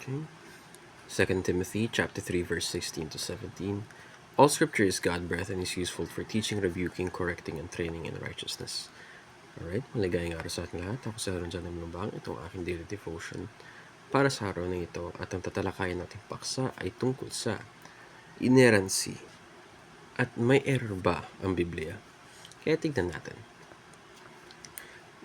Okay. 2 Timothy chapter 3 verse 16 to 17. All scripture is God-breathed and is useful for teaching, rebuking, correcting, and training in righteousness. Alright, maligayang araw sa ating lahat. Ako si Aaron John Lumabang, itong aking daily devotion para sa araw na ito, at ang tatalakayan nating paksa ay tungkol sa inerrancy. At may error ba ang Biblia? Kaya tignan natin.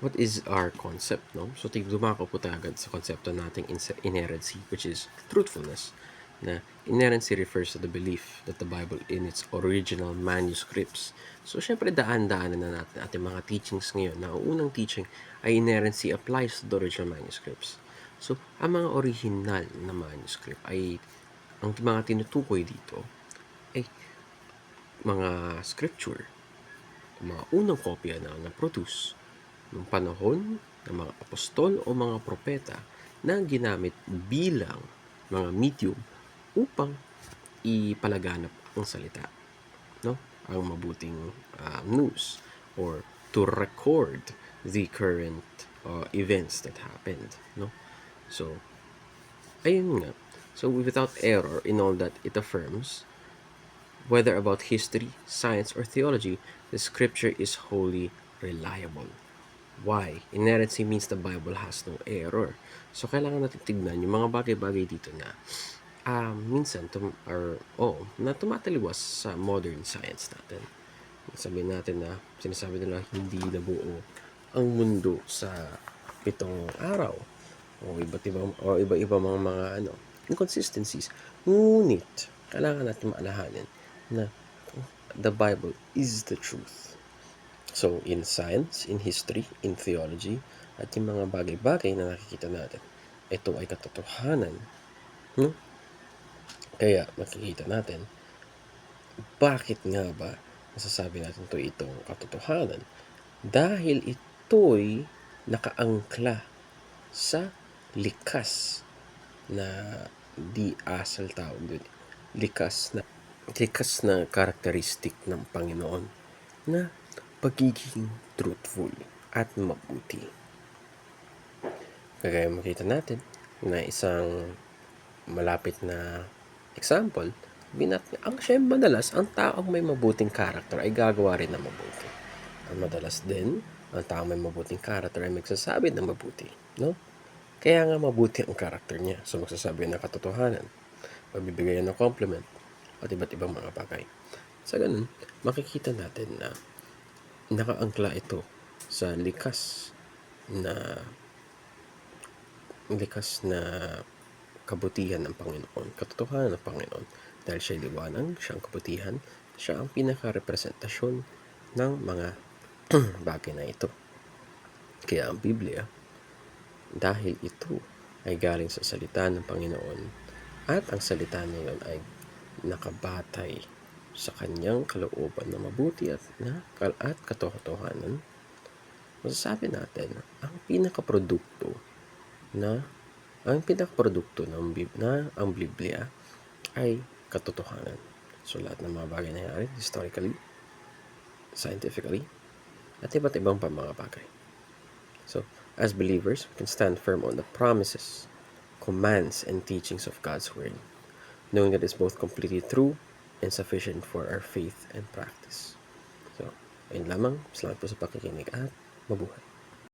What is our concept, no? So, dumako po tayo agad sa konsepto nating inerrancy, which is truthfulness. Na inerrancy refers to the belief that the Bible in its original manuscripts. So, syempre, daan-daanan na natin ating mga teachings ngayon na ang unang teaching ay inerrancy applies to the original manuscripts. So, ang mga original na manuscript ay, ang mga tinutukoy dito ay mga scripture, mga unang kopya na na-produce noong panahon ng mga apostol o mga propeta na ginamit bilang mga medium upang ipalaganap ang salita, no? Ang mabuting news, or to record the current events that happened, no? So, ayun nga. So, without error in all that it affirms, whether about history, science, or theology, the scripture is wholly reliable. Why? Inerrancy means the Bible has no error. So, kailangan natin tignan yung mga bagay-bagay dito na minsan na tumataliwas sa modern science natin. Sabihin natin na sinasabi nila hindi nabuo ang mundo sa 7 araw o iba-iba mga inconsistencies. Ngunit kailangan natin maalahanin na the Bible is the truth. So, in science, in history, in theology, at yung mga bagay-bagay na nakikita natin, ito ay katotohanan. Kaya, makikita natin, bakit nga ba masasabi natin itong katotohanan? Dahil ito'y nakaangkla sa likas na likas na karakteristik ng Panginoon na pagiging truthful at mabuti. Kaya makita natin na isang malapit na example, madalas ang taong may mabuting character ay gagawa rin ng mabuti. Ang madalas din, ang taong may mabuting character ay magsasabi ng mabuti, no? Kaya nga mabuti ang character niya. So, magsasabi ng katotohanan, magbibigay ng compliment, at iba't ibang mga bagay. Sa ganun, makikita natin na nakaangkla ito sa likas na kabutihan ng Panginoon, katotohanan ng Panginoon. Dahil siya'y liwanag, siyang kabutihan, siya ang pinaka-representasyon ng mga bagay na ito. Kaya ang Biblia, dahil ito ay galing sa salita ng Panginoon, at ang salita na yun ay nakabatay sa kanyang kalooban na mabuti at katotohanan, masasabi natin ang pinakaprodukto ang Biblia ay katotohanan. So, lahat ng mga bagay na nangyari historically, scientifically, at iba't ibang pa mga bagay. So, as believers, we can stand firm on the promises, commands, and teachings of God's Word, knowing that it's both completely true and sufficient for our faith and practice. So, ayun lamang. Salamat po sa pakikinig at mabuhay.